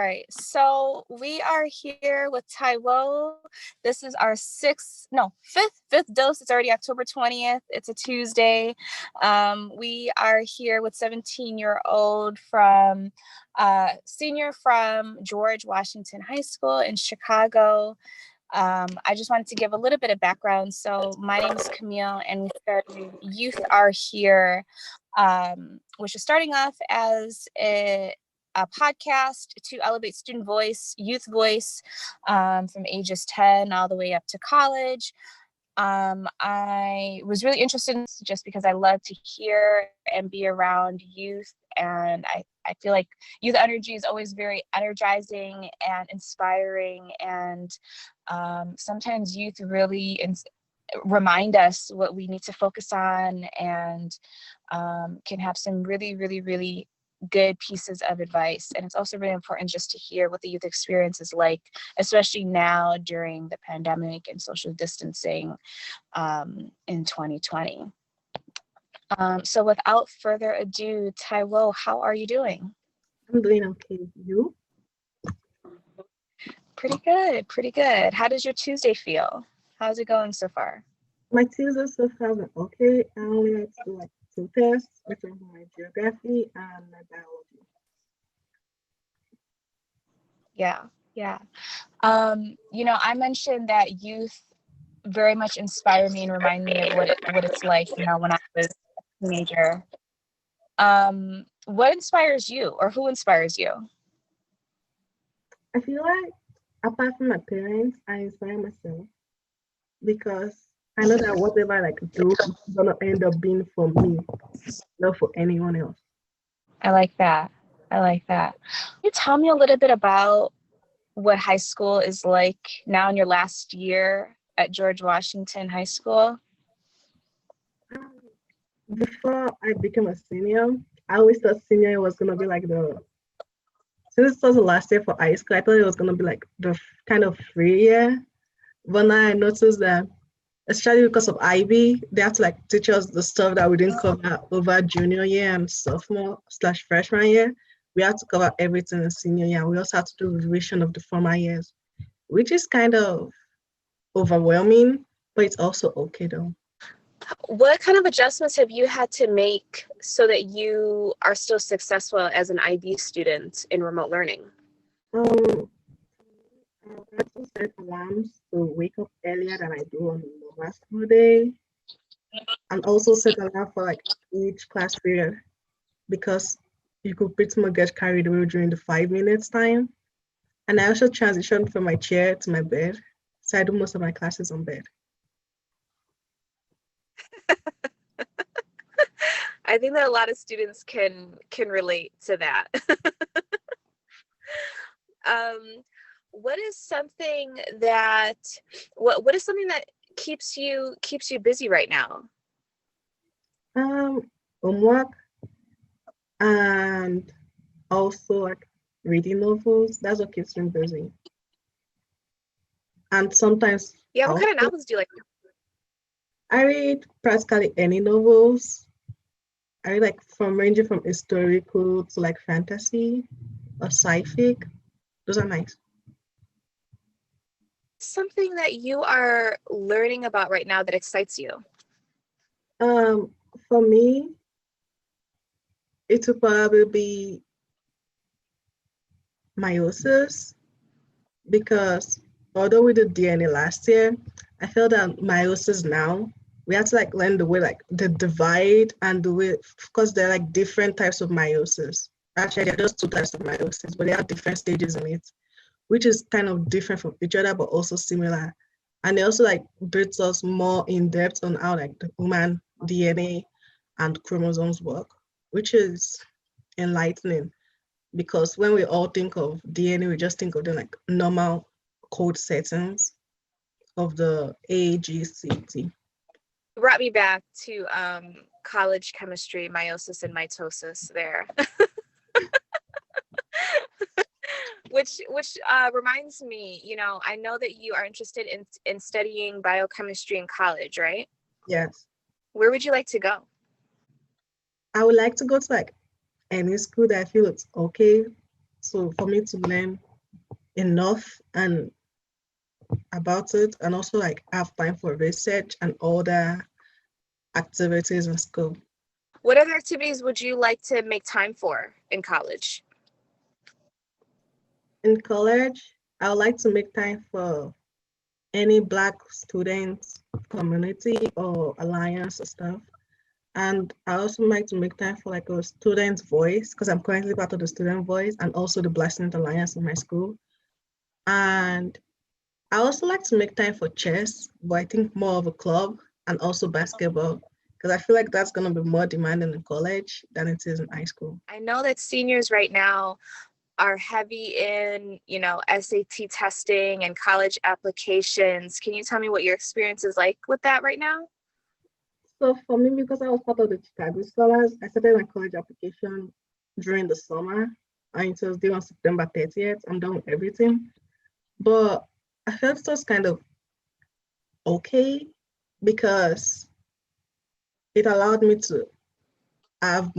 right. So we are here with Taiwo. This is our fifth dose. It's already October 20th. It's a Tuesday. We are here with 17-year-old senior from George Washington High School in Chicago. I just wanted to give a little bit of background. So my name is Camille, and we started Youth Are Here, which is starting off as a podcast to elevate student voice, youth voice, from ages 10 all the way up to college. I was really interested in this just because I love to hear and be around youth. And I feel like youth energy is always very energizing and inspiring. And sometimes youth really remind us what we need to focus on, and can have some really, really, really good pieces of advice. And it's also really important just to hear what the youth experience is like, especially now during the pandemic and social distancing in 2020. So without further ado, Taiwo, how are you doing? I'm doing okay. You? Pretty good, pretty good. How does your Tuesday feel? How's it going so far? My Tuesday so far has been okay. I only had to do like 2 tests, which are my geography and my biology. Yeah. I mentioned that youth very much inspire me and remind me of what it's like, when I was a teenager. What inspires you, or who inspires you? I feel like apart from my parents, I inspire myself because I know that whatever I do is gonna end up being for me, not for anyone else. I like that. Can you tell me a little bit about what high school is like now in your last year at George Washington High School? Before I became a senior, I always thought senior was gonna be like since it was the last year for high school, I thought it was gonna be like the kind of free year. But now I noticed that, especially because of IB, they have to teach us the stuff that we didn't cover over junior year and sophomore/freshman year. We have to cover everything in senior year. We also have to do revision of the former years, which is kind of overwhelming, but it's also okay though. What kind of adjustments have you had to make so that you are still successful as an IB student in remote learning? I have to set alarms to wake up earlier than I do on a normal school day, and also set alarm for each class period because you could pretty much get carried away during the 5 minutes time. And I also transitioned from my chair to my bed, so I do most of my classes on bed. I think that a lot of students can relate to that. What is something that keeps you busy right now? Homework, and also reading novels. That's what keeps me busy. And sometimes What kind of novels do you like? I read practically any novels. I read ranging from historical to fantasy or sci-fi. Those are nice. Something that you are learning about right now that excites you? For me, it would probably be meiosis, because although we did DNA last year, I feel that meiosis now, we have to learn the way the divide and the way, because there are different types of meiosis. Actually, there are just 2 types of meiosis, but they have different stages in it, which is kind of different from each other, but also similar. And they also brings us more in depth on how the human DNA and chromosomes work, which is enlightening, because when we all think of DNA, we just think of the normal code settings of the A, G, C, T. Brought me back to college chemistry, meiosis and mitosis there. Which reminds me, I know that you are interested in studying biochemistry in college, right? Yes. Where would you like to go? I would like to go to any school that I feel it's okay So for me to learn enough and about it, and also like have time for research and other activities in school. What other activities would you like to make time for in college? In college, I would like to make time for any Black students community or alliance or stuff. And I also like to make time for like a student voice because I'm currently part of the student voice and also the Black Student Alliance in my school. And I also like to make time for chess, but I think more of a club and also basketball because I feel like that's going to be more demanding in college than it is in high school. I know that seniors right now are heavy in, SAT testing and college applications. Can you tell me what your experience is like with that right now? So for me, because I was part of the Chicago Scholars, I started my college application during the summer and it was due on September 30th. I'm done with everything. But I felt it was kind of okay because it allowed me to have,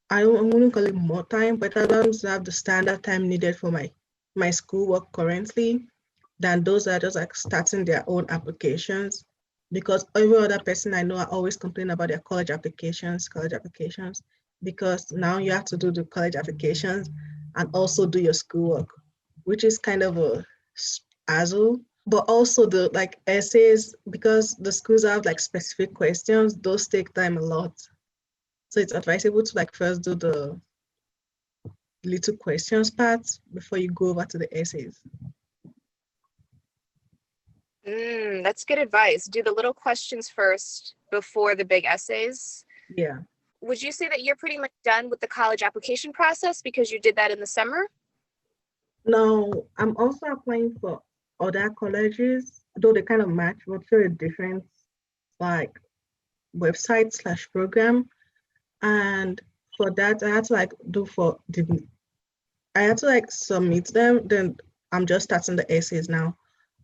I wouldn't call it more time, but it allowed me to have the standard time needed for my schoolwork currently than those that are just like starting their own applications. Because every other person I know are always complaining about their college applications, because now you have to do the college applications and also do your schoolwork, which is kind of a hassle. But also the like essays, because the schools have like specific questions, those take time a lot. So it's advisable to like first do the little questions parts before you go over to the essays. That's good advice. Do the little questions first before the big essays. Yeah. Would you say that you're pretty much done with the college application process because you did that in the summer? Now, I'm also applying for other colleges, though they kind of match, but very different, like website slash program. And for that, I had to like I had to like submit them. Then I'm just starting the essays now.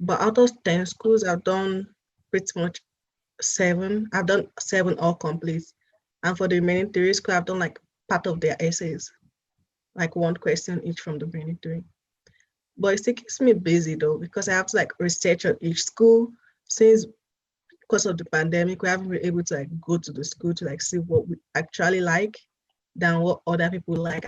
But out of 10 schools, I've done pretty much seven. I've done seven all complete. And for the remaining three schools, I've done like part of their essays, like one question each from the remaining three. But it still keeps me busy though, because I have to like research on each school. Since because of the pandemic, we haven't been able to like go to the school to like see what we actually like than what other people like.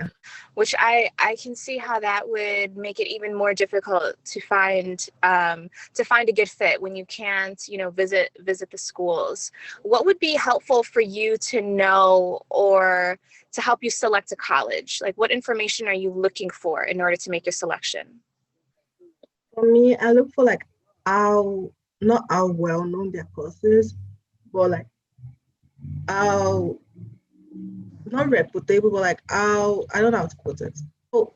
Which I can see how that would make it even more difficult to find a good fit when you can't visit the schools. What would be helpful for you to know or to help you select a college? Like, what information are you looking for in order to make your selection? For me, I look for like how not how well known their courses, but like how not reputable, but like how I don't know how to put it. How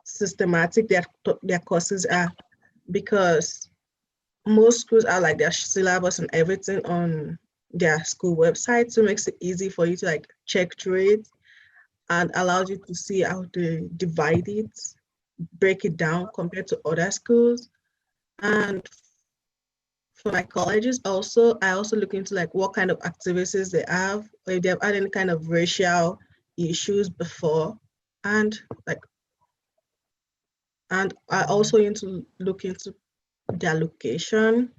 systematic their courses are, because most schools are like their syllabus and everything on their school website, so it makes it easy for you to like check through it and allows you to see how they divide it, break it down compared to other schools. And for my colleges also, I also look into like what kind of activities they have, or if they have had any kind of racial issues before. And like and I also need to look into their location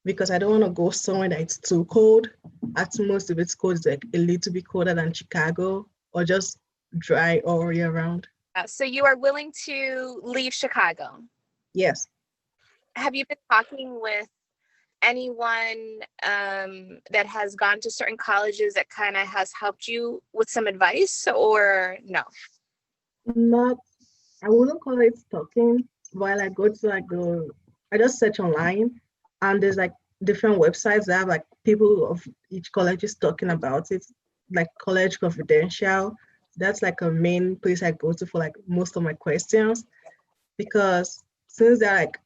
because I don't want to go somewhere that it's too cold. At most, if it's cold, it's like a little bit colder than Chicago or just dry all year round. So you are willing to leave Chicago. Yes. Have you been talking with anyone that has gone to certain colleges that kind of has helped you with some advice, or no? Not, I wouldn't call it stalking. While I go to like I just search online and there's like different websites that have like people of each college is talking about it, like College Confidential. That's like a main place I go to for like most of my questions because since they're like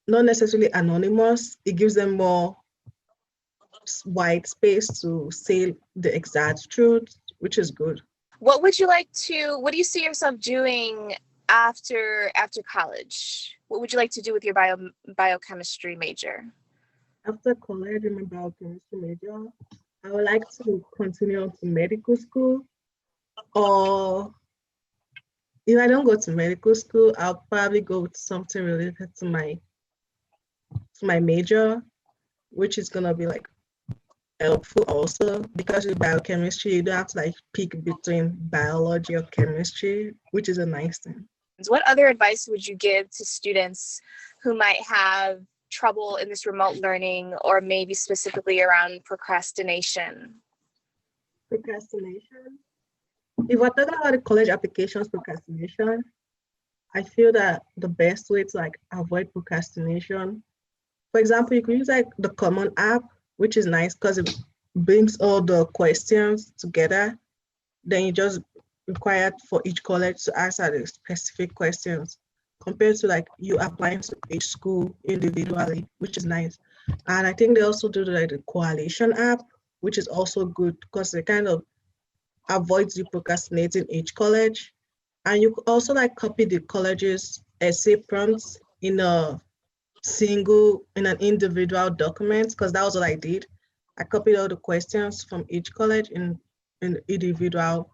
not necessarily anonymous, it gives them more wide space to say the exact truth, which is good. What do you see yourself doing after college? What would you like to do with your biochemistry major? After college in my biochemistry major, I would like to continue on to medical school or if I don't go to medical school, I'll probably go with something related to my major, which is gonna be like helpful also because with biochemistry, you don't have to like pick between biology or chemistry, which is a nice thing. What other advice would you give to students who might have trouble in this remote learning, or maybe specifically around procrastination? Procrastination. If we're talking about the college applications procrastination, I feel that the best way to like avoid procrastination, for example, you can use like the Common app, which is nice because it brings all the questions together. Then you just required for each college to answer the specific questions compared to like you applying to each school individually, which is nice. And I think they also do like the coalition app, which is also good because it kind of avoids you procrastinating each college. And you could also like copy the college's essay prompts in an individual document, because that was what I did. I copied all the questions from each college in individual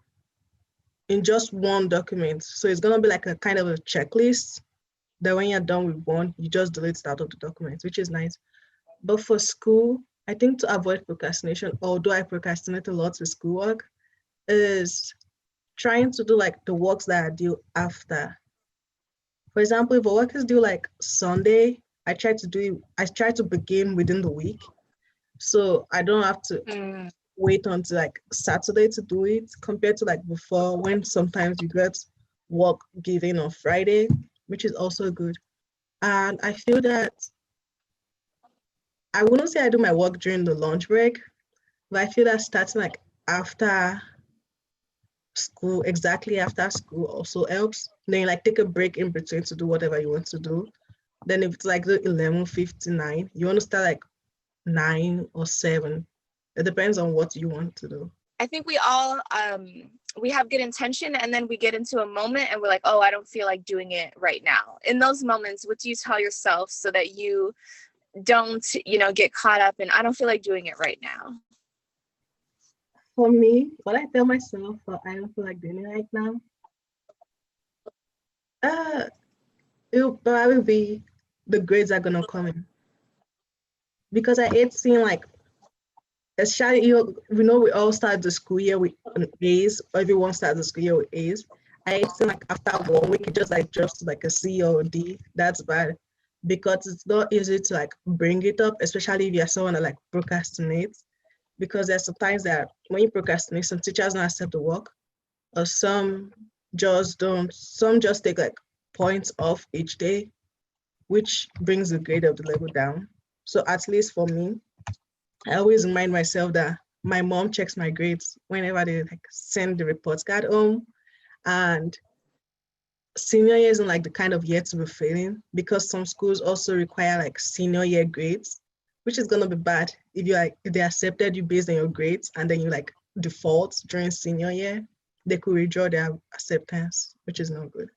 in just one document. So it's gonna be like a kind of a checklist that when you're done with one, you just delete it out of the document, which is nice. But for school, I think to avoid procrastination, although I procrastinate a lot with schoolwork, is trying to do like the works that I do after. For example, if a work is due like Sunday, I try to begin within the week. So I don't have to wait until like Saturday to do it compared to like before when sometimes you get work given on Friday, which is also good. And I feel that I wouldn't say I do my work during the lunch break, but I feel that starting like after school, exactly after school also helps. Then you like take a break in between to do whatever you want to do. Then if it's like the 11:59, you want to start like 9 or 7. It depends on what you want to do. I think we all we have good intention, and then we get into a moment and we're like, oh, I don't feel like doing it right now. In those moments, what do you tell yourself so that you don't, get caught up in, I don't feel like doing it right now? For me, what I tell myself, I don't feel like doing it right now. Uh, it'll probably be the grades are gonna come in because I hate seeing like especially we know we all start the school year with an A's. Everyone starts the school year with A's. I hate seeing like after 1 week it just like drops to like a C or a D. That's bad because it's not easy to like bring it up, especially if you're someone that like procrastinates. Because there's sometimes that when you procrastinate, some teachers don't accept the work, or some just don't. Some just take like points off each day, which brings the grade of the level down. So at least for me, I always remind myself that my mom checks my grades whenever they like send the reports card home. And senior year isn't like the kind of year to be failing because some schools also require like senior year grades, which is gonna be bad if they accepted you based on your grades and then you like default during senior year, they could withdraw their acceptance, which is not good.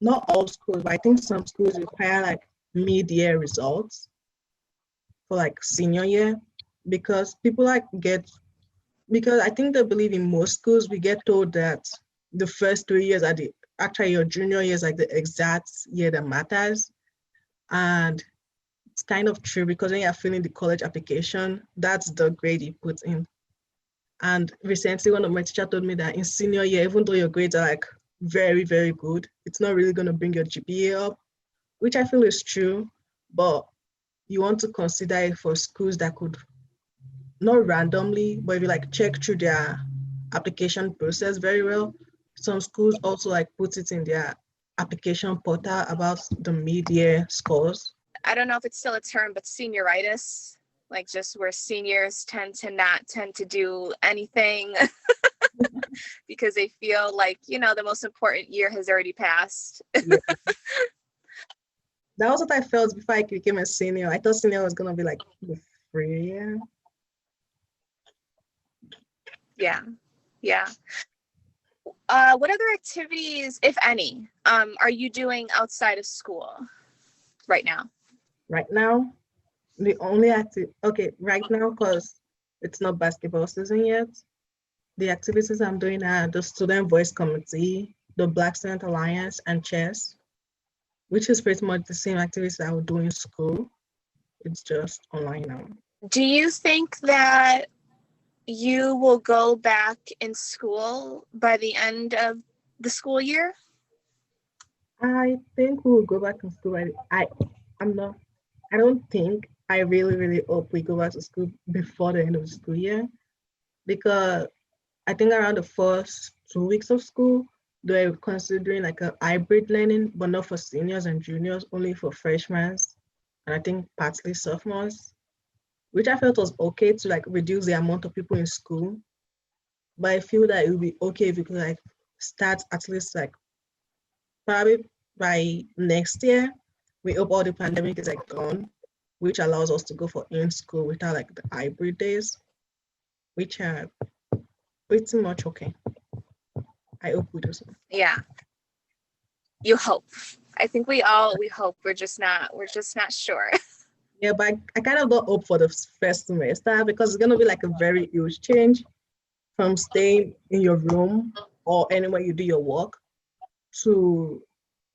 Not all schools, but I think some schools require like mid-year results for like senior year because people like get because I think they believe in most schools we get told that the first 3 years are the actually your junior year is like the exact year that matters. And it's kind of true because when you're filling the college application, that's the grade you put in. And recently one of my teachers told me that in senior year, even though your grades are like very, very good, it's not really gonna bring your GPA up, which I feel is true, but you want to consider it for schools that could not randomly, but if you like check through their application process very well, some schools also like put it in their application portal about the mid-year scores. I don't know if it's still a term, but senioritis, like just where seniors tend to do anything because they feel like, the most important year has already passed. Yeah. That was what I felt before I became a senior. I thought senior was gonna be like the free year. Yeah. Yeah. What other activities, if any, are you doing outside of school right now? Right now, the only active okay, right now, because it's not basketball season yet. The activities I'm doing are the Student Voice Committee, the Black Student Alliance, and chess, which is pretty much the same activities I would do in school. It's just online now. Do you think that you will go back in school by the end of the school year? I think we will go back to school. I'm not. I don't think. I really hope we go back to school before the end of the school year, because I think around the first 2 weeks of school, they're considering like a hybrid learning, but not for seniors and juniors, only for freshmen, and I think partly sophomores, which I felt was okay to like reduce the amount of people in school. But I feel that it would be okay if we could like start at least like probably by next year. We hope all the pandemic is like gone, which allows us to go for in school without like the hybrid days, which are pretty much okay. I hope we do so. Yeah. You hope. I think we hope. We're just not sure. Yeah, but I kind of got hope for the first semester because it's gonna be like a very huge change from staying in your room or anywhere you do your work to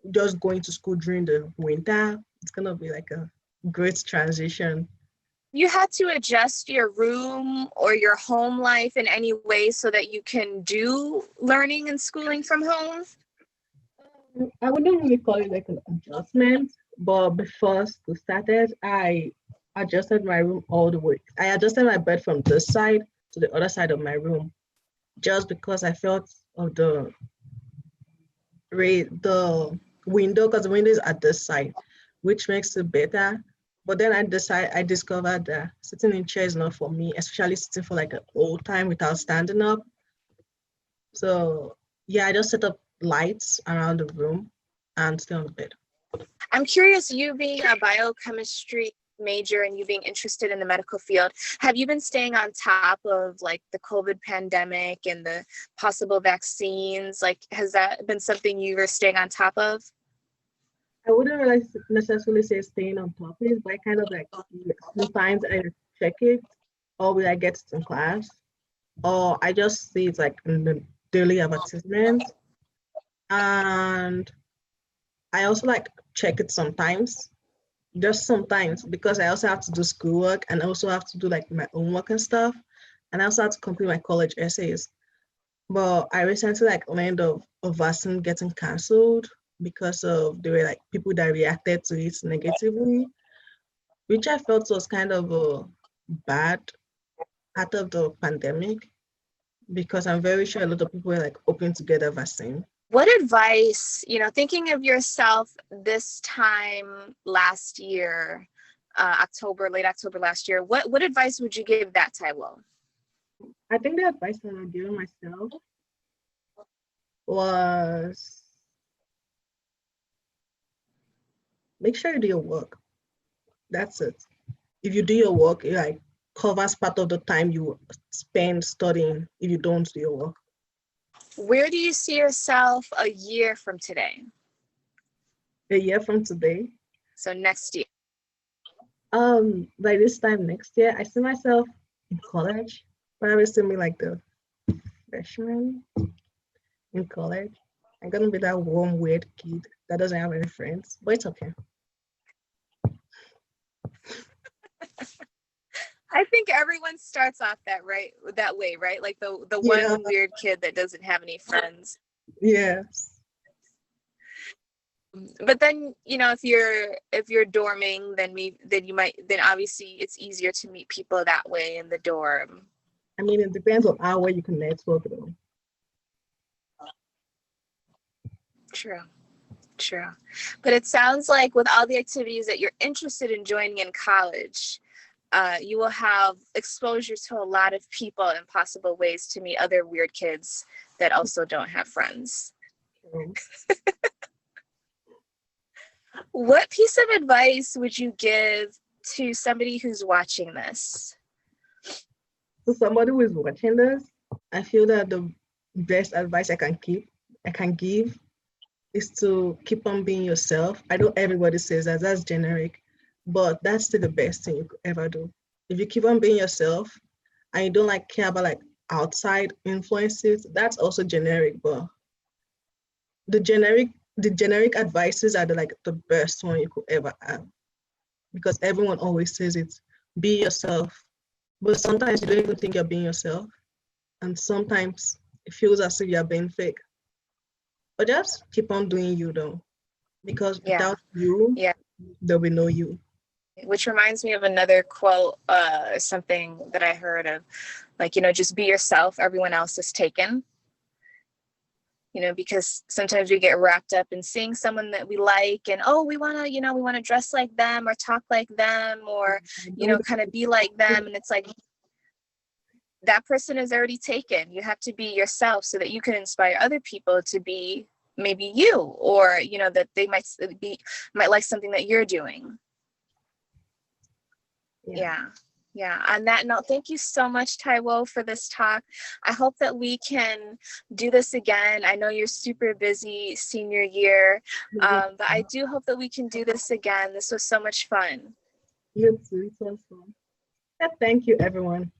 just going to school during the winter. It's gonna be like a great transition. You had to adjust your room or your home life in any way so that you can do learning and schooling from home? I wouldn't really call it like an adjustment, but before school started, I adjusted my room all the way. I adjusted my bed from this side to the other side of my room just because I felt of the window, because the window is at this side, which makes it better. But then I discovered that sitting in chair is not for me, especially sitting for like an old time without standing up. So yeah, I just set up lights around the room and stay on the bed. I'm curious, you being a biochemistry major and you being interested in the medical field, have you been staying on top of like the COVID pandemic and the possible vaccines? Like, has that been something you were staying on top of? I wouldn't really necessarily say staying on top of it, but I kind of like sometimes I check it, or will I get it in class, or I just see it like in the daily advertisements, and I also like check it sometimes, just sometimes, because I also have to do schoolwork and I also have to do like my own work and stuff, and I also have to complete my college essays. But I recently like learned of vaccine getting cancelled because of there were like people that reacted to it negatively, which I felt was kind of bad out of the pandemic, because I'm very sure a lot of people were like hoping to get a vaccine. What advice, thinking of yourself this time last year, late October last year, what advice would you give that Taiwo? I think the advice that I'm giving myself was make sure you do your work. That's it. If you do your work, it like covers part of the time you spend studying if you don't do your work. Where do you see yourself a year from today? A year from today? So next year. By this time next year, I see myself in college. Probably see me like the freshman in college. I'm gonna be that warm, weird kid that doesn't have any friends, but it's okay. I think everyone starts off that way, right? Like the one weird kid that doesn't have any friends. Yes. But then, if you're dorming, then obviously it's easier to meet people that way in the dorm. I mean, it depends on how well you can network though. True. But it sounds like with all the activities that you're interested in joining in college, you will have exposure to a lot of people and possible ways to meet other weird kids that also don't have friends. What piece of advice would you give to somebody who's watching this? So somebody who is watching this, I feel that the best advice I can give is to keep on being yourself. I know everybody says that, that's generic, but that's still the best thing you could ever do. If you keep on being yourself and you don't like care about like outside influences, that's also generic, but the generic advices are the best one you could ever have, because everyone always says it. Be yourself. But sometimes you don't even think you're being yourself. And sometimes it feels as if you're being fake. But just keep on doing you though. Because Yeah. without you, Yeah. there'll be no you. Which reminds me of another quote, something that I heard of, like, just be yourself, everyone else is taken. Because sometimes we get wrapped up in seeing someone that we like and, oh, we want to dress like them or talk like them or, kind of be like them. And it's like, that person is already taken. You have to be yourself so that you can inspire other people to be maybe you, or, that they might like something that you're doing. Yeah. On that note, thank you so much, Taiwo, for this talk. I hope that we can do this again. I know you're super busy senior year, but I do hope that we can do this again. This was so much fun. You too. It was fun. Yeah, thank you, everyone.